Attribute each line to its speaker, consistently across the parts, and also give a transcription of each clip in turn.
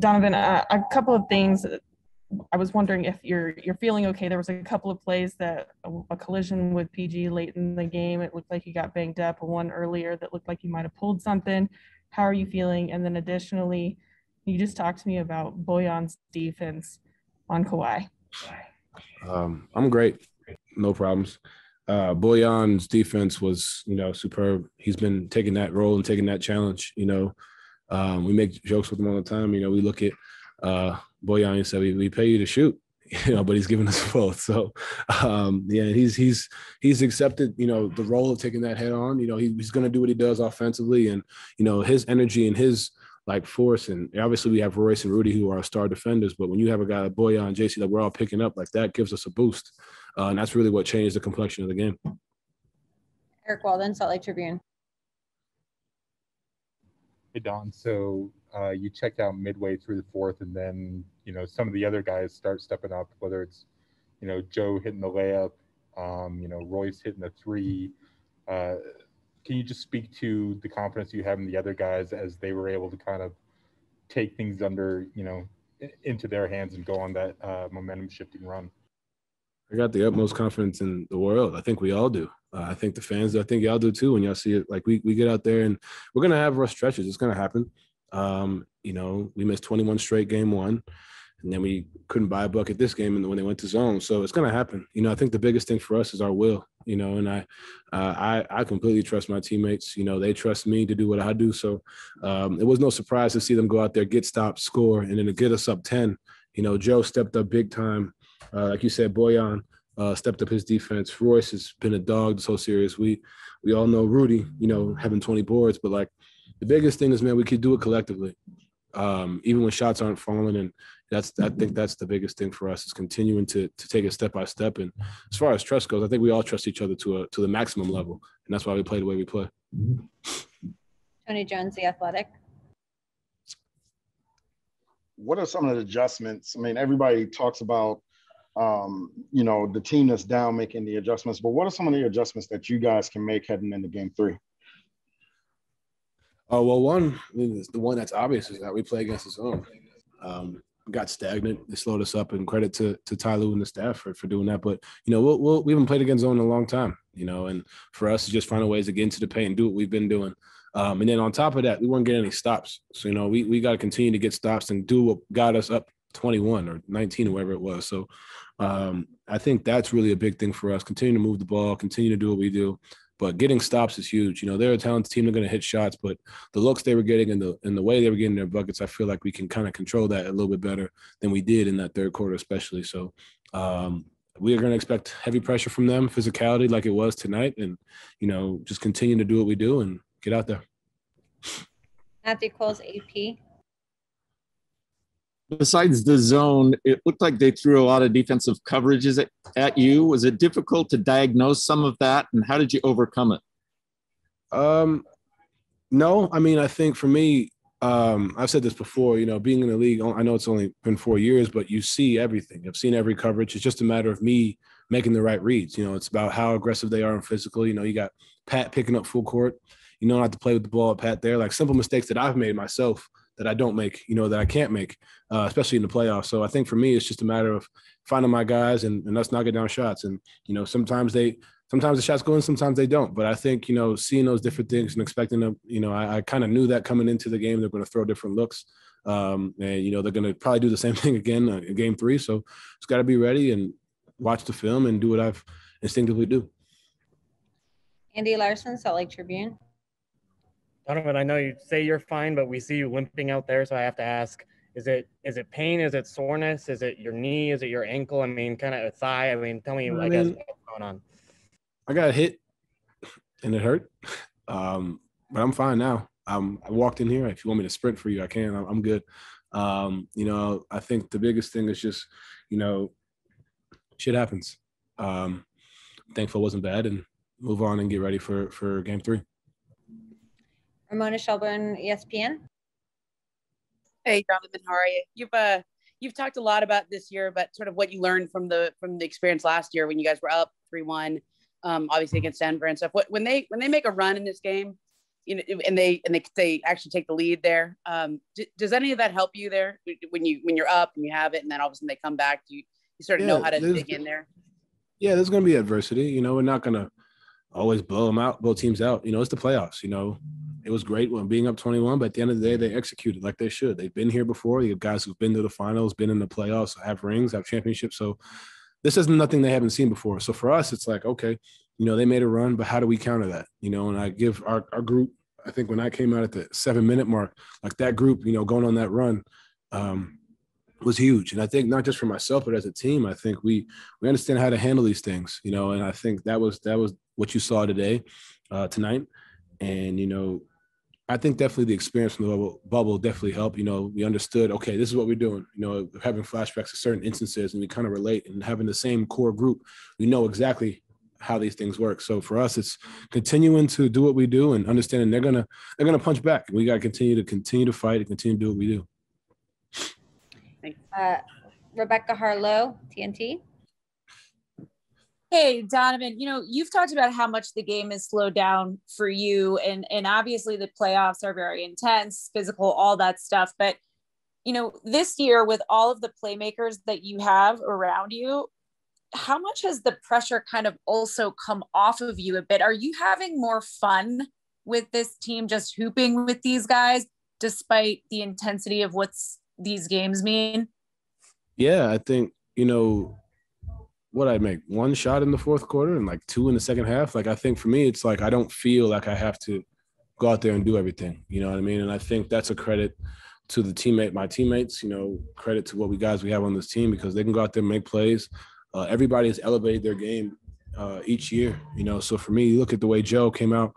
Speaker 1: Donovan, a couple of things. I was wondering if you're feeling okay. There was a couple of plays that a collision with PG late in the game. It looked like he got banged up. One earlier that looked like he might have pulled something. How are you feeling? And then additionally, you just talked to me about Boyan's defense on Kawhi.
Speaker 2: I'm great. No problems. Boyan's defense was, superb. He's been taking that role and taking that challenge. We make jokes with him all the time. We look at Boyan and say we pay you to shoot, but he's giving us both. So, yeah, he's accepted, the role of taking that head on. He's going to do what he does offensively, and his energy and his force. And obviously we have Royce and Rudy who are our star defenders, but when you have a guy like Boyan and JC that we're all picking up, that gives us a boost. And that's really what changed the complexion of the game.
Speaker 3: Eric Walden, Salt Lake Tribune.
Speaker 4: Hey, Don. So you checked out midway through the fourth, and then, some of the other guys start stepping up, whether it's, Joe hitting the layup, Royce hitting the three. Can you just speak to the confidence you have in the other guys as they were able to kind of take things into their hands and go on that momentum shifting run?
Speaker 2: I got the utmost confidence in the world. I think we all do. I think the fans, I think y'all do too. When y'all see it, we get out there and we're going to have rough stretches. It's going to happen. We missed 21 straight game one, and then we couldn't buy a bucket this game when they went to zone. So it's going to happen. I think the biggest thing for us is our will, and I completely trust my teammates. They trust me to do what I do. So it was no surprise to see them go out there, get stops, score, and then to get us up 10. Joe stepped up big time. Like you said, Boyan stepped up his defense. Royce has been a dog this whole series. We all know Rudy, having 20 boards, but the biggest thing is, man, we could do it collectively, even when shots aren't falling. And I think that's the biggest thing for us is continuing to take it step by step. And as far as trust goes, I think we all trust each other to the maximum level, and that's why we play the way we play.
Speaker 3: Tony Jones, The Athletic.
Speaker 5: What are some of the adjustments? I mean, everybody talks about the team that's down making the adjustments, but what are some of the adjustments that you guys can make heading into game three?
Speaker 2: Well, the one that's obvious is that we play against his own. Got stagnant. They slowed us up, and credit to Ty Lue and the staff for doing that. But, we haven't played against zone in a long time, and for us to just find ways to get into the paint and do what we've been doing. And then on top of that, we weren't getting any stops. So, we got to continue to get stops and do what got us up 21 or 19 or whatever it was. So I think that's really a big thing for us. Continue to move the ball, continue to do what we do. But getting stops is huge. They're a talented team. They're going to hit shots, but the looks they were getting and the way they were getting their buckets, I feel like we can kind of control that a little bit better than we did in that third quarter, especially. So we are going to expect heavy pressure from them, physicality like it was tonight, and, just continue to do what we do and get out there.
Speaker 3: Matthew Coles, AP.
Speaker 6: Besides the zone, it looked like they threw a lot of defensive coverages at you. Was it difficult to diagnose some of that, and how did you overcome it?
Speaker 2: No, I mean, I think for me, I've said this before, being in the league, I know it's only been 4 years, but you see everything. I've seen every coverage. It's just a matter of me making the right reads. It's about how aggressive they are and physical. You got Pat picking up full court. Not to play with the ball at Pat there. Simple mistakes that I've made myself that I don't make, that I can't make, especially in the playoffs. So I think for me, it's just a matter of finding my guys and us knocking down shots. And, sometimes the shots go in, sometimes they don't. But I think, seeing those different things and expecting them, I kind of knew that coming into the game, they're going to throw different looks. And, they're going to probably do the same thing again in game three. So it's got to be ready and watch the film and do what I've instinctively do.
Speaker 3: Andy Larson, Salt Lake Tribune.
Speaker 7: Donovan, I know you say you're fine, but we see you limping out there, so I have to ask, is it pain? Is it soreness? Is it your knee? Is it your ankle? I mean, kind of a thigh? I mean, tell me, I guess, what's going on. I
Speaker 2: got hit, and it hurt, but I'm fine now. I walked in here. If you want me to sprint for you, I can. I'm good. I think the biggest thing is just, shit happens. Thankful it wasn't bad, and move on and get ready for game three.
Speaker 3: Ramona Shelburne, ESPN.
Speaker 8: Hey, Donovan, how are you? You've talked a lot about this year, but sort of what you learned from the experience last year when you guys were up 3-1, obviously against Denver and stuff. When they make a run in this game, and they actually take the lead there. Does any of that help you there when you're up and you have it, and then all of a sudden they come back? You sort of know how to dig in there.
Speaker 2: Yeah, there's going to be adversity. We're not going to always blow teams out. It's the playoffs. It was great when being up 21, but at the end of the day, they executed like they should. They've been here before. You have guys who've been to the finals, been in the playoffs, have rings, have championships. So this is nothing they haven't seen before. So for us, it's like, okay, they made a run, but how do we counter that? And I give our group, I think when I came out at the 7-minute mark, like that group, going on that run was huge. And I think not just for myself, but as a team, I think we understand how to handle these things, and I think that was what you saw tonight. And, I think definitely the experience from the bubble definitely helped. We understood, okay, this is what we're doing, having flashbacks to certain instances, and we kind of relate, and having the same core group, we know exactly how these things work. So for us, it's continuing to do what we do and understanding they're gonna punch back. We got to continue to fight and continue to do what we do.
Speaker 3: Rebecca Harlow, TNT.
Speaker 9: Hey, Donovan, you've talked about how much the game is slowed down for you, and obviously the playoffs are very intense, physical, all that stuff. But, this year with all of the playmakers that you have around you, how much has the pressure kind of also come off of you a bit? Are you having more fun with this team, just hooping with these guys, despite the intensity of what's these games mean?
Speaker 2: Yeah, I think, what I make one shot in the fourth quarter and like 2 in the second half. Like, I think for me, it's like, I don't feel like I have to go out there and do everything. You know what I mean? And I think that's a credit to my teammates, credit to what we have on this team, because they can go out there and make plays. Everybody has elevated their game each year, So for me, you look at the way Joe came out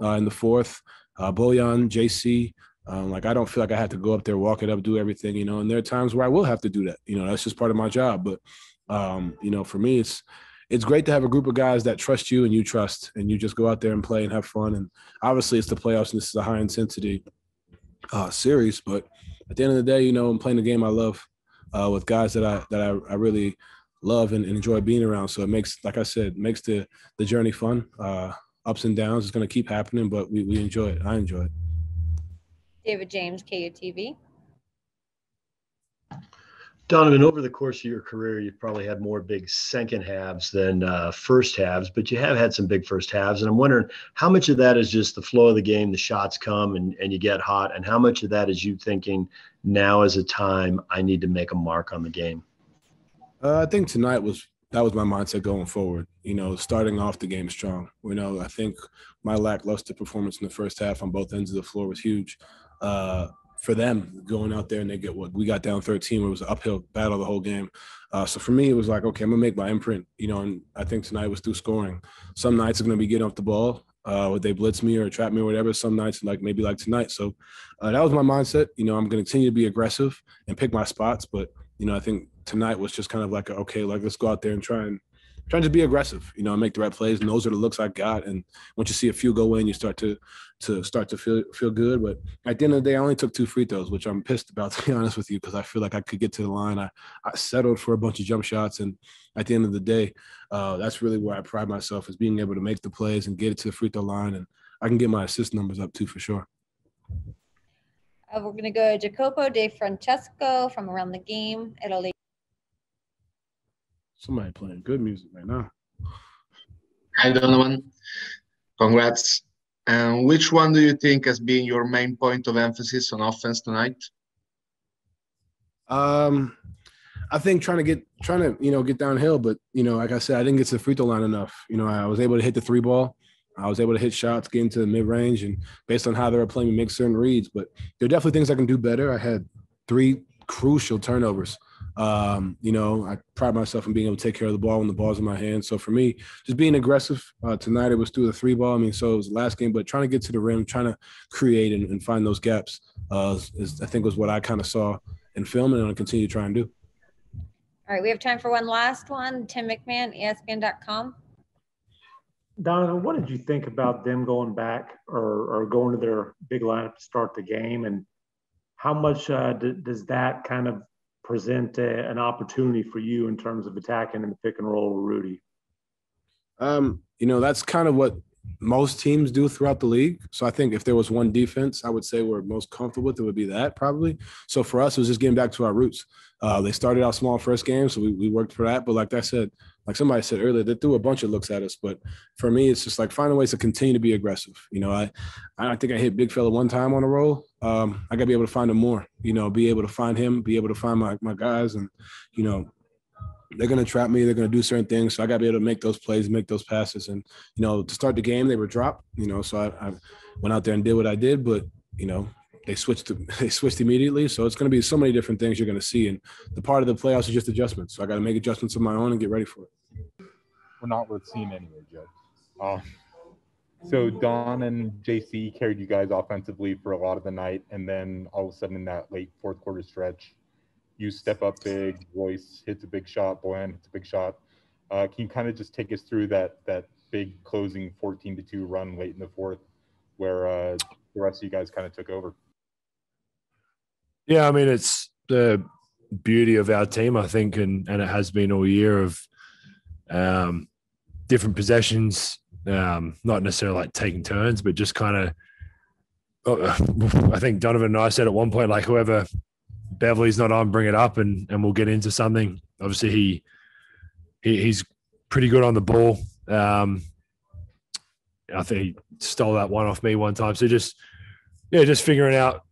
Speaker 2: in the fourth, Bojan, JC, I don't feel like I have to go up there, walk it up, do everything, and there are times where I will have to do that. That's just part of my job. But for me, it's great to have a group of guys that trust you and you trust, and you just go out there and play and have fun. And obviously it's the playoffs and this is a high intensity series, but at the end of the day, I'm playing the game I love with guys that I really love and enjoy being around. So it makes, like I said, makes the journey fun. Ups and downs is going to keep happening, but we enjoy it. I enjoy it.
Speaker 3: David James, KUTV.
Speaker 10: Donovan, over the course of your career, you've probably had more big second halves than first halves, but you have had some big first halves. And I'm wondering how much of that is just the flow of the game, the shots come and you get hot, and how much of that is you thinking now is a time I need to make a mark on the game?
Speaker 2: I think tonight that was my mindset going forward, starting off the game strong. I think my lackluster performance in the first half on both ends of the floor was huge. For them going out there and they get what we got down 13, where it was an uphill battle the whole game. So for me, it was like, okay, I'm gonna make my imprint, and I think tonight was through scoring. Some nights are gonna be getting off the ball, would they blitz me or trap me or whatever. Some nights maybe like tonight. So that was my mindset. I'm gonna continue to be aggressive and pick my spots, but I think tonight was just kind of like, okay, let's go out there and try and be aggressive, and make the right plays. And those are the looks I got. And once you see a few go in, you start to feel good. But at the end of the day, I only took 2 free throws, which I'm pissed about, to be honest with you, because I feel like I could get to the line. I settled for a bunch of jump shots. And at the end of the day, that's really where I pride myself, is being able to make the plays and get it to the free throw line. And I can get my assist numbers up too, for sure.
Speaker 3: We're going to go Jacopo De Francesco from Around the Game, Italy.
Speaker 2: Somebody playing good music right now.
Speaker 11: Hi, Donovan. Congrats. And which one do you think has been your main point of emphasis on offense tonight?
Speaker 2: I think trying to get downhill, but like I said, I didn't get to the free throw line enough. I was able to hit the 3 ball. I was able to hit shots, get into the mid range, and based on how they were playing, make certain reads. But there are definitely things I can do better. I had 3 crucial turnovers. I pride myself in being able to take care of the ball when the ball's in my hands. So for me, just being aggressive tonight, it was through the 3 ball. So it was the last game, but trying to get to the rim, trying to create and find those gaps I think was what I kind of saw in film, and I'll continue to try and do.
Speaker 3: All right, we have time for one last one. Tim McMahon, ESPN.com.
Speaker 12: Donovan, what did you think about them going back or going to their big lineup to start the game? And how much does that kind of present an opportunity for you in terms of attacking in the pick and roll with Rudy?
Speaker 2: That's kind of what most teams do throughout the league. So I think if there was one defense I would say we're most comfortable with, it would be that probably. So for us, it was just getting back to our roots. They started out small first game, so we worked for that. But like I said, like somebody said earlier, they threw a bunch of looks at us. But for me, it's just like finding ways to continue to be aggressive. You know, I think I hit Big Fella one time on a roll. I got to be able to find him more, you know, be able to find him, be able to find my guys. And, you know, they're going to trap me. They're going to do certain things. So I got to be able to make those plays, make those passes. And, you know, to start the game, they were dropped, you know, so I went out there and did what I did. But, you know, they switched immediately. So it's going to be so many different things you're going to see. And the part of the playoffs is just adjustments. So I got to make adjustments of my own and get ready for it.
Speaker 4: We're not worth seeing anyway, Joe. So Don and JC carried you guys offensively for a lot of the night. And then all of a sudden in that late fourth quarter stretch, you step up big, Royce hits a big shot, Boyan hits a big shot. Can you kind of just take us through that big closing 14-2 run late in the fourth where the rest of you guys kind of took over?
Speaker 13: Yeah, I mean, it's the beauty of our team, I think, and it has been all year of different possessions, not necessarily like taking turns, but just kind of, I think Donovan and I said at one point, like whoever Beverly's not on, bring it up and we'll get into something. Obviously he's pretty good on the ball. I think he stole that one off me one time. So just figuring out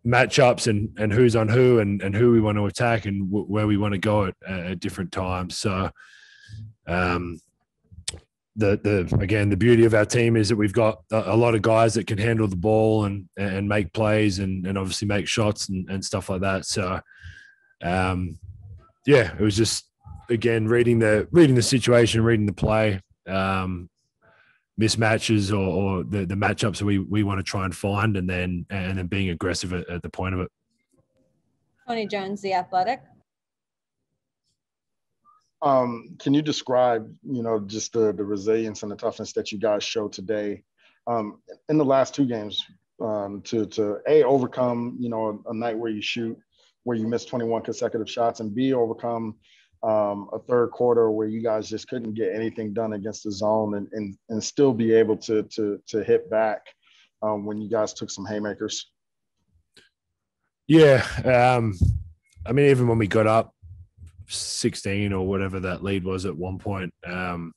Speaker 13: matchups and who's on who and who we want to attack and where we want to go at different times. So the beauty of our team is that we've got a lot of guys that can handle the ball and make plays and obviously make shots and stuff like that. So it was just, again, reading the situation, reading the play, mismatches or the matchups that we want to try and find and then being aggressive at the point of it.
Speaker 3: Tony Jones, The Athletic.
Speaker 5: Can you describe, you know, just the resilience and the toughness that you guys showed today in the last two games to overcome, you know, a night where you missed 21 consecutive shots, and B, overcome a third quarter where you guys just couldn't get anything done against the zone and still be able to hit back when you guys took some haymakers?
Speaker 13: Yeah. I mean, even when we got up 16 or whatever that lead was at one point, the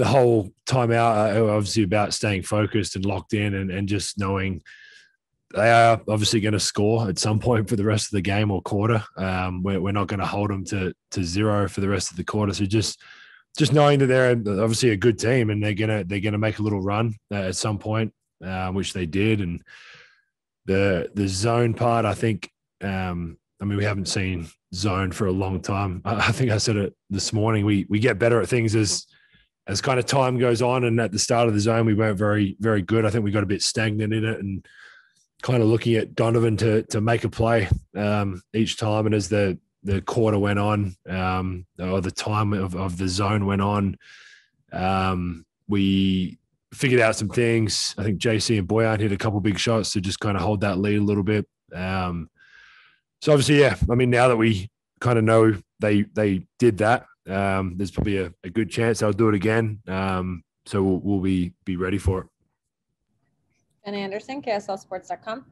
Speaker 13: whole time out, obviously about staying focused and locked in and just knowing they are obviously going to score at some point for the rest of the game or quarter. We're not going to hold them to zero for the rest of the quarter. So just knowing that they're obviously a good team and they're gonna make a little run at some point, which they did. And the zone part, I think, I mean, we haven't seen zone for a long time. I think I said it this morning. We get better at things as kind of time goes on. And at the start of the zone, we weren't very, very good. I think we got a bit stagnant in it and kind of looking at Donovan to make a play each time. And as the quarter went on, or the time of the zone went on, we figured out some things. I think JC and Boyan hit a couple big shots to just kind of hold that lead a little bit. So obviously, yeah, I mean, now that we kind of know they did that, there's probably a good chance they'll do it again. So we'll be ready for it.
Speaker 3: Ben Anderson, KSLSports.com.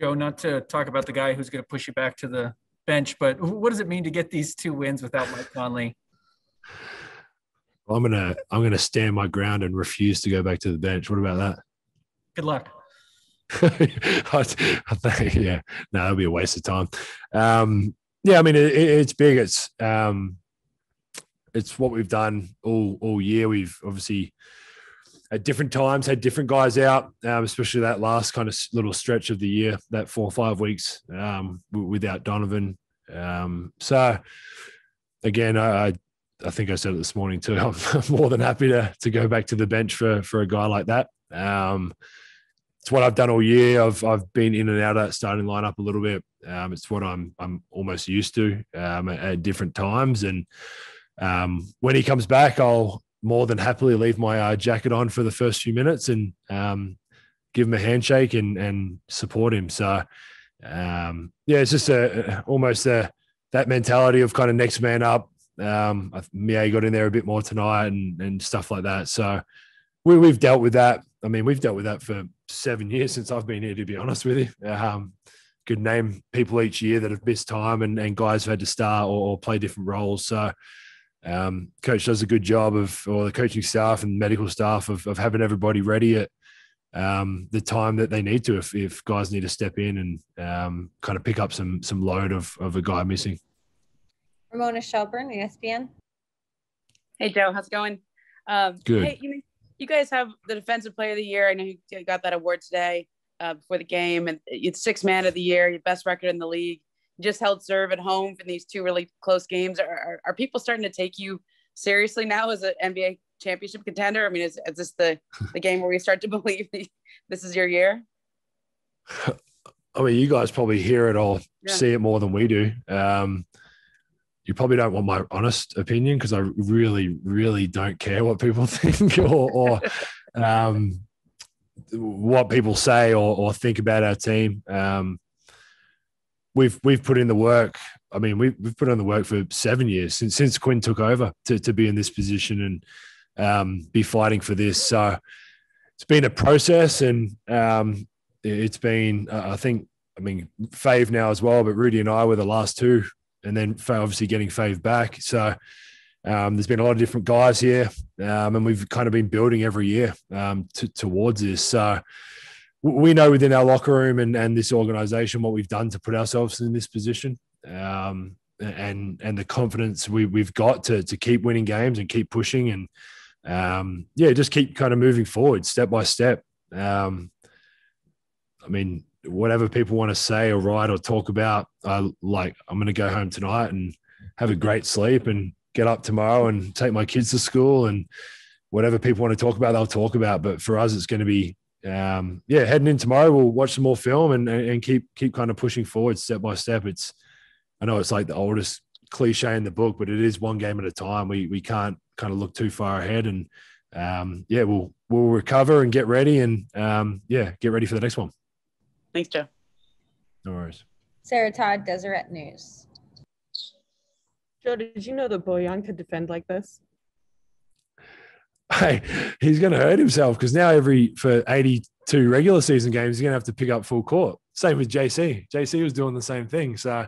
Speaker 14: Joe, not to talk about the guy who's going to push you back to the bench, but what does it mean to get these 2 wins without Mike Conley?
Speaker 13: I'm gonna stand my ground and refuse to go back to the bench. What about that?
Speaker 14: Good luck.
Speaker 13: I think, yeah, no, that'll be a waste of time. Yeah, I mean, it's big. It's what we've done all year. We've obviously at different times had different guys out, especially that last kind of little stretch of the year, that 4 or 5 weeks without Donovan. So again, I think I said it this morning too. I'm more than happy to go back to the bench for a guy like that. It's what I've done all year. I've been in and out of that starting lineup a little bit. It's what I'm almost used to at different times. And when he comes back, I'll more than happily leave my jacket on for the first few minutes and give him a handshake and support him. So yeah, it's just almost that mentality of kind of next man up. Mia got in there a bit more tonight and stuff like that. So we've dealt with that. I mean, we've dealt with that for 7 years since I've been here, to be honest with you. Could name people each year that have missed time and guys who had to start or play different roles. So coach does a good job or the coaching staff and medical staff of having everybody ready at the time that they need to if guys need to step in and kind of pick up some load of a guy missing.
Speaker 3: Ramona Shelburne, ESPN.
Speaker 8: Hey, Joe, how's it going?
Speaker 13: Good.
Speaker 8: Hey, you guys have the Defensive Player of the Year. I know you got that award today before the game, and it's Sixth Man of the Year, your best record in the league. You just held serve at home in these 2 really close games. Are people starting to take you seriously now as an NBA championship contender? I mean, is this the game where we start to believe this is your year?
Speaker 13: I mean, you guys probably hear it or see it more than we do. You probably don't want my honest opinion because I really, really don't care what people think or what people say or think about our team. We've put in the work. I mean, we've put in the work for 7 years since Quinn took over to be in this position and be fighting for this. So it's been a process, and it's been I mean, Fave now as well, but Rudy and I were the last 2, and then obviously getting Fave back. So there's been a lot of different guys here, and we've kind of been building every year towards this. So we know within our locker room and this organization what we've done to put ourselves in this position, and the confidence we've got to keep winning games and keep pushing and just keep kind of moving forward step by step. I mean, whatever people want to say or write or talk about, I'm going to go home tonight and have a great sleep and get up tomorrow and take my kids to school, and whatever people want to talk about, they'll talk about. But for us, it's going to be, heading in tomorrow, we'll watch some more film and keep kind of pushing forward step by step. I know it's like the oldest cliche in the book, but it is one game at a time. We can't kind of look too far ahead, and we'll recover and get ready and get ready for the next one.
Speaker 8: Thanks, Joe.
Speaker 13: No worries.
Speaker 3: Sarah Todd, Deseret News.
Speaker 1: Joe, did you know that Bojan could defend like this?
Speaker 13: Hey, he's going to hurt himself because now for 82 regular season games, he's going to have to pick up full court. Same with JC. JC was doing the same thing. So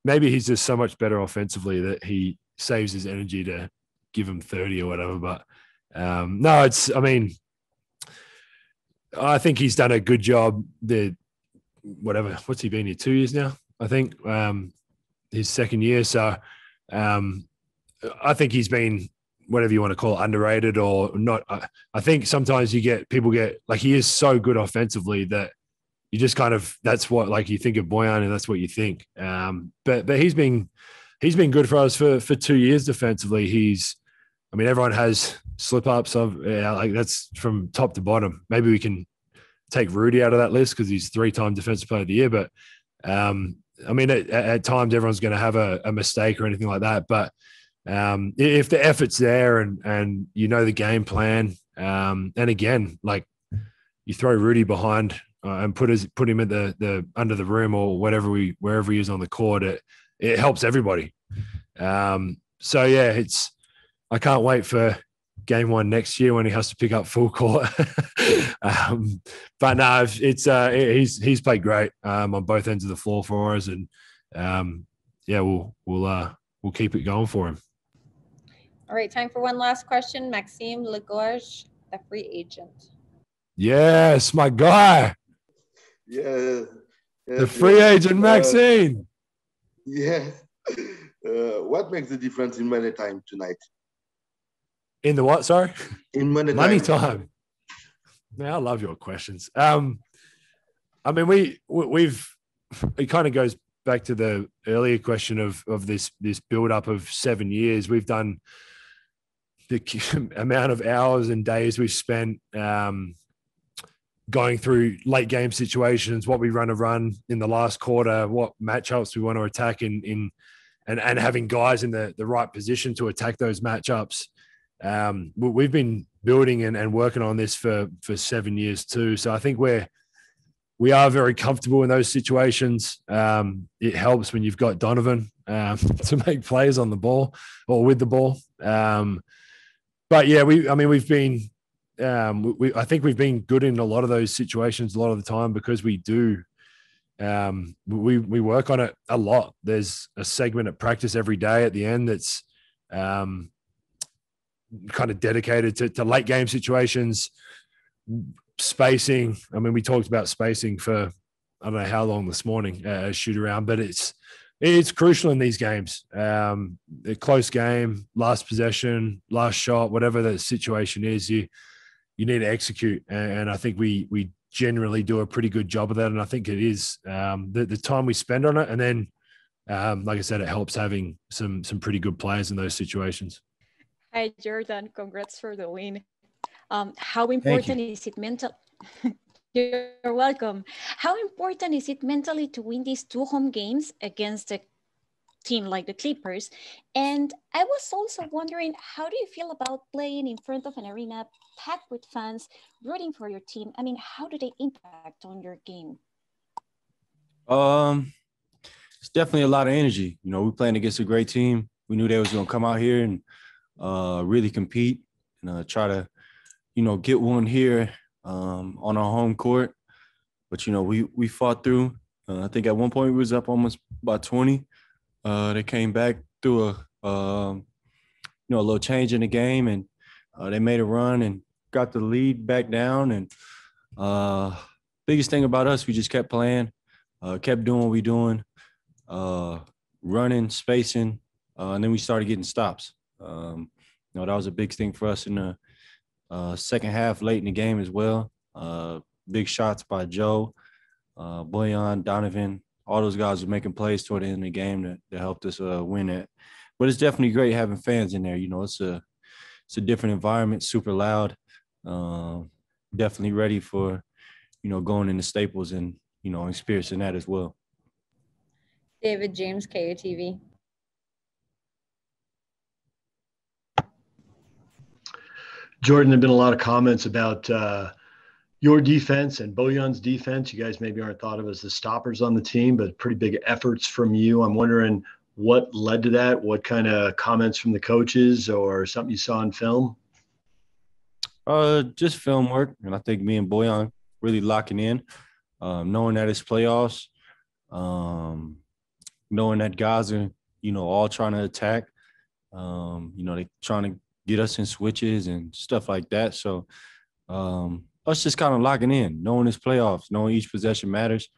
Speaker 13: maybe he's just so much better offensively that he saves his energy to give him 30 or whatever. But I think he's done a good job. What's he been here? 2 years now, I think, his second year. So I think he's been, whatever you want to call it, underrated or not. I think sometimes people get like, he is so good offensively that you just kind of, that's what, like, you think of Bojan and that's what you think. But he's been good for us for 2 years defensively. Everyone has slip-ups that's from top to bottom. Maybe we can take Rudy out of that list because he's 3-time Defensive Player of the Year. But, at times everyone's going to have a mistake or anything like that. But if the effort's there and the game plan, and again, like, you throw Rudy behind and put him at the under the rim or wherever he is on the court, it helps everybody. I can't wait for game 1 next year when he has to pick up full court. But no, he's played great on both ends of the floor for us, and we'll keep it going for him.
Speaker 3: All right, time for one last question. Maxime Legorge, the free agent.
Speaker 13: Yes, my guy.
Speaker 15: Yeah.
Speaker 13: The free agent, Maxime.
Speaker 15: What makes the difference in money time tonight?
Speaker 13: In the what? Sorry?
Speaker 15: In
Speaker 13: money time. Man, I love your questions. It kind of goes back to the earlier question of this build up of 7 years. We've done the amount of hours and days we've spent going through late game situations, what we run in the last quarter, what matchups we want to attack and having guys in the right position to attack those matchups. We've been building and working on this for 7 years too. So I think we're we are very comfortable in those situations. It helps when you've got Donovan to make plays on the ball or with the ball. But yeah, we've been, I think we've been good in a lot of those situations a lot of the time because we do. We work on it a lot. There's a segment at practice every day at the end that's kind of dedicated to late game situations, spacing. I mean, we talked about spacing for I don't know how long this morning, shoot around, but it's crucial in these games. A close game, last possession, last shot, whatever the situation is, you need to execute. And I think we generally do a pretty good job of that. And I think it is the time we spend on it. And then, like I said, it helps having some pretty good players in those situations.
Speaker 16: Hi, Jordan. Congrats for the win. How important is it mental? You're welcome. How important is it mentally to win these 2 home games against a team like the Clippers? And I was also wondering, how do you feel about playing in front of an arena packed with fans rooting for your team? I mean, how do they impact on your game?
Speaker 17: It's definitely a lot of energy. You know, we're playing against a great team. We knew they was going to come out here and really compete and try to, get one here on our home court. But, we fought through. I think at one point we was up almost by 20. They came back through a little change in the game, and they made a run and got the lead back down. And biggest thing about us, we just kept playing, kept doing what we doing, running, spacing, and then we started getting stops. That was a big thing for us in the second half, late in the game as well. Big shots by Joe, Boyan, Donovan. All those guys were making plays toward the end of the game that helped us win it. But it's definitely great having fans in there. It's a different environment, super loud. Definitely ready for, going into Staples and, experiencing that as well.
Speaker 3: David James, KOTV.
Speaker 10: Jordan, there have been a lot of comments about your defense and Bojan's defense. You guys maybe aren't thought of as the stoppers on the team, but pretty big efforts from you. I'm wondering what led to that? What kind of comments from the coaches or something you saw in film?
Speaker 17: Just film work. And I think me and Boyan really locking in, knowing that it's playoffs, knowing that guys are, all trying to attack. They trying to get us in switches and stuff like that. So us just kind of locking in, knowing it's playoffs, knowing each possession matters,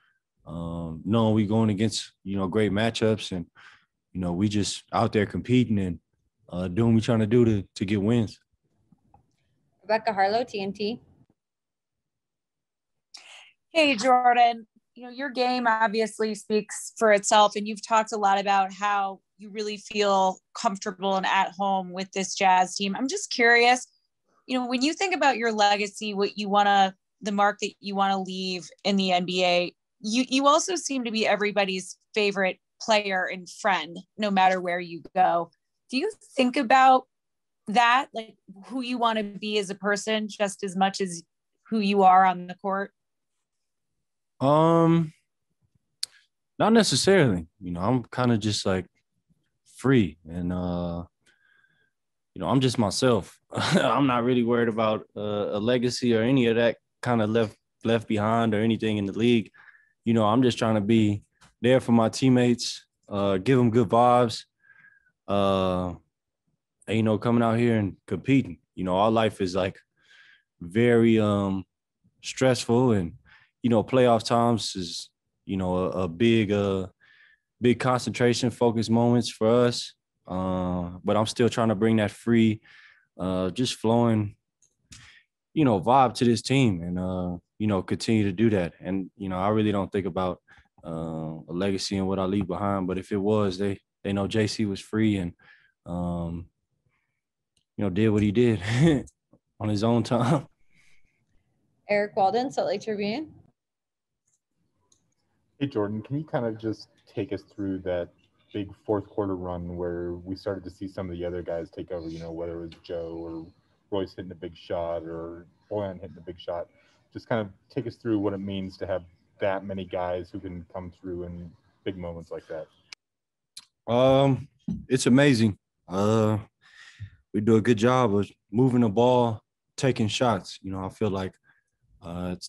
Speaker 17: knowing we going against, great matchups, and, we just out there competing and doing what we're trying to do to get wins.
Speaker 3: Rebecca Harlow, TNT.
Speaker 9: Hey, Jordan. Your game obviously speaks for itself, and you've talked a lot about how you really feel comfortable and at home with this Jazz team. I'm just curious, when you think about your legacy, the mark that you want to leave in the NBA, you also seem to be everybody's favorite player and friend, no matter where you go. Do you think about that, like who you want to be as a person, just as much as who you are on the court?
Speaker 17: Not necessarily. I'm kind of just like free, and I'm just myself. I'm not really worried about a legacy or any of that kind of left behind or anything in the league. I'm just trying to be there for my teammates, give them good vibes, and, coming out here and competing. Our life is like very stressful, and playoff times is a big concentration focus moments for us. But I'm still trying to bring that free, just flowing, vibe to this team, and continue to do that. And I really don't think about a legacy and what I leave behind. But if it was, they know JC was free and did what he did on his own time.
Speaker 3: Eric Walden, Salt Lake Tribune.
Speaker 4: Hey, Jordan, can you kind of just take us through that big fourth quarter run where we started to see some of the other guys take over, whether it was Joe or Royce hitting a big shot or Boyan hitting a big shot? Just kind of take us through what it means to have that many guys who can come through in big moments like that?
Speaker 17: It's amazing. We do a good job of moving the ball, taking shots. You know, I feel like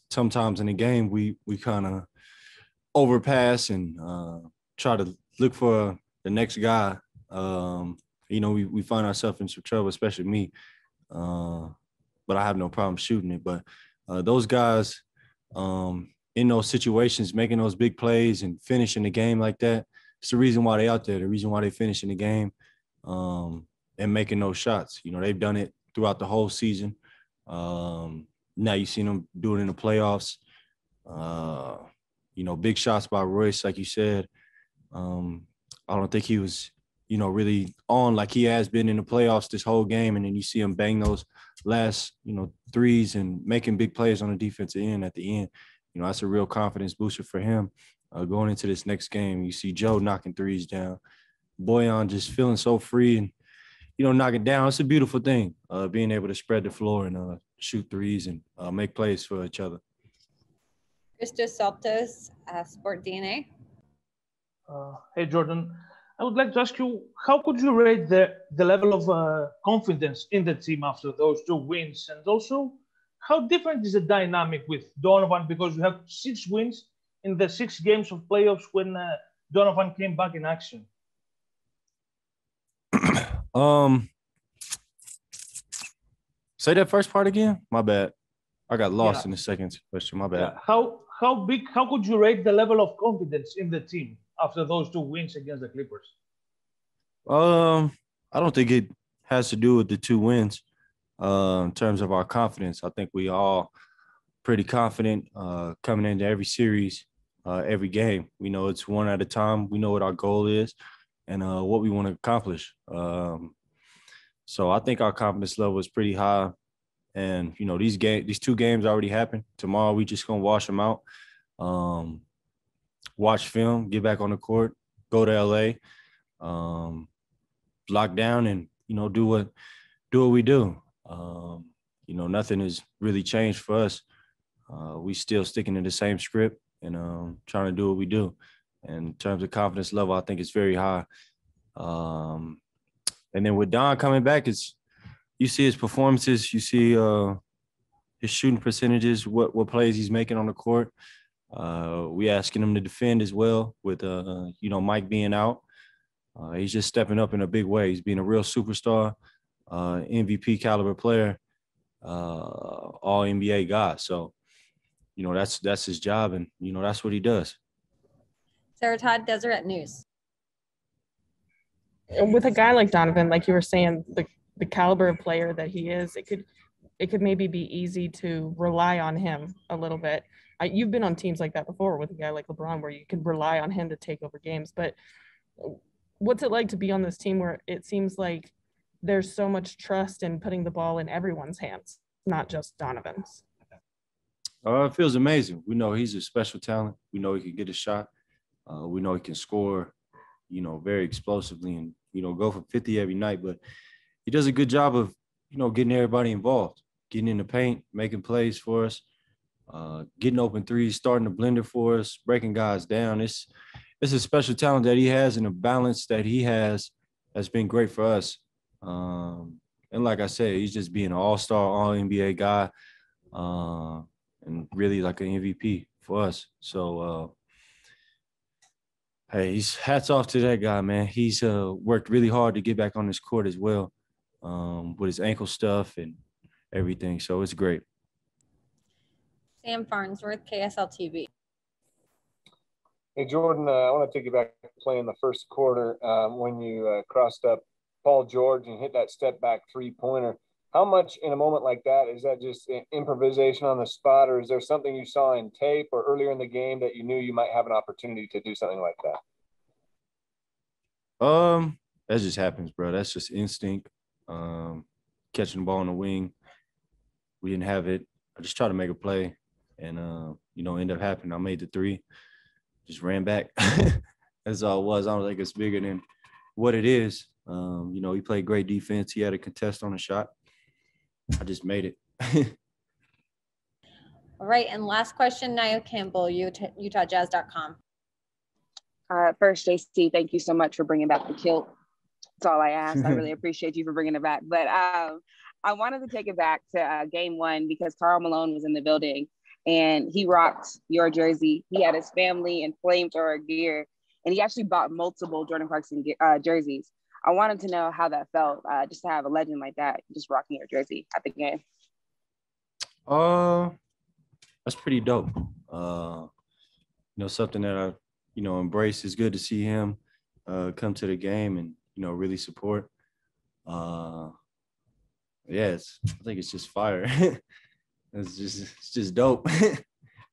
Speaker 17: sometimes in the game we kind of overpass and try to look for the next guy. You know, we find ourselves in some trouble, especially me. But I have no problem shooting it. But those guys in those situations, making those big plays and finishing the game like that, it's the reason why they out there, the reason why they finishing the game and making those shots. You know, they've done it throughout the whole season. Now you've seen them do it in the playoffs. You know, big shots by Royce, like you said. I don't think he was, you know, really on like he has been in the playoffs this whole game. And then you see him bang those last, you know, threes and making big plays on the defensive end at the end. You know, that's a real confidence booster for him going into this next game. You see Joe knocking threes down. Boyan just feeling so free and, you know, knocking down. It's a beautiful thing, being able to spread the floor and shoot threes and make plays for each other.
Speaker 3: Christos Saltos, Sport DNA.
Speaker 18: Hey, Jordan. I would like to ask you, how could you rate the level of confidence in the team after those 2 wins? And also, how different is the dynamic with Donovan? Because you have 6 wins in the 6 games of playoffs when Donovan came back in action.
Speaker 17: Say that first part again. My bad. I got lost in the second question. My bad.
Speaker 18: Yeah. How could you rate the level of confidence in the team after those 2 wins against the Clippers?
Speaker 17: I don't think it has to do with the 2 wins. In terms of our confidence, I think we all pretty confident coming into every series, every game. We know it's one at a time. We know what our goal is and what we want to accomplish. So I think our confidence level is pretty high. And, you know, these 2 games already happened. Tomorrow we just going to wash them out, watch film, get back on the court, go to LA, lock down and, you know, do what we do. You know, nothing has really changed for us. We still sticking to the same script and trying to do what we do. And in terms of confidence level, I think it's very high. And then with Don coming back, you see his performances, you see his shooting percentages, what plays he's making on the court. We asking him to defend as well with, you know, Mike being out. He's just stepping up in a big way. He's being a real superstar, MVP caliber player, all NBA guy. So, you know, that's his job and, you know, that's what he does.
Speaker 3: Sarah Todd, Deseret News.
Speaker 1: With a guy like Donovan, like you were saying, the caliber of player that he is, it could maybe be easy to rely on him a little bit. You've been on teams like that before with a guy like LeBron where you can rely on him to take over games. But what's it like to be on this team where it seems like there's so much trust in putting the ball in everyone's hands, not just Donovan's?
Speaker 17: It feels amazing. We know he's a special talent. We know he can get a shot. We know he can score, you know, very explosively and, you know, go for 50 every night. But he does a good job of, you know, getting everybody involved, getting in the paint, making plays for us, getting open threes, starting the blender for us, breaking guys down. It's a special talent that he has and a balance that he has that's been great for us. And like I said, he's just being an all-star, all-NBA guy and really like an MVP for us. So, hey, he's hats off to that guy, man. He's worked really hard to get back on this court as well with his ankle stuff and everything. So it's great.
Speaker 3: Sam Farnsworth, KSL TV.
Speaker 19: Hey, Jordan, I want to take you back to playing the first quarter when you crossed up Paul George and hit that step back 3-pointer. How much in a moment like that, is that just improvisation on the spot, or is there something you saw in tape or earlier in the game that you knew you might have an opportunity to do something like that?
Speaker 17: That just happens, bro. That's just instinct. Catching the ball on the wing. We didn't have it. I just tried to make a play and, you know, ended up happening. I made the 3, just ran back. That's all it was. I don't think it's bigger than what it is. You know, he played great defense. He had a contest on a shot. I just made it.
Speaker 3: All right, and last question, Nia Campbell, UtahJazz.com.
Speaker 20: First, JC, thank you so much for bringing back the kilt. That's all I asked. I really appreciate you for bringing it back. But I wanted to take it back to game one because Karl Malone was in the building and he rocked your jersey. He had his family and flamethrower gear, and he actually bought multiple Jordan Clarkson jerseys. I wanted to know how that felt, just to have a legend like that just rocking your jersey at the game.
Speaker 17: That's pretty dope. Something that I, embrace. It's good to see him come to the game and, really support. I think it's just fire. It's just dope.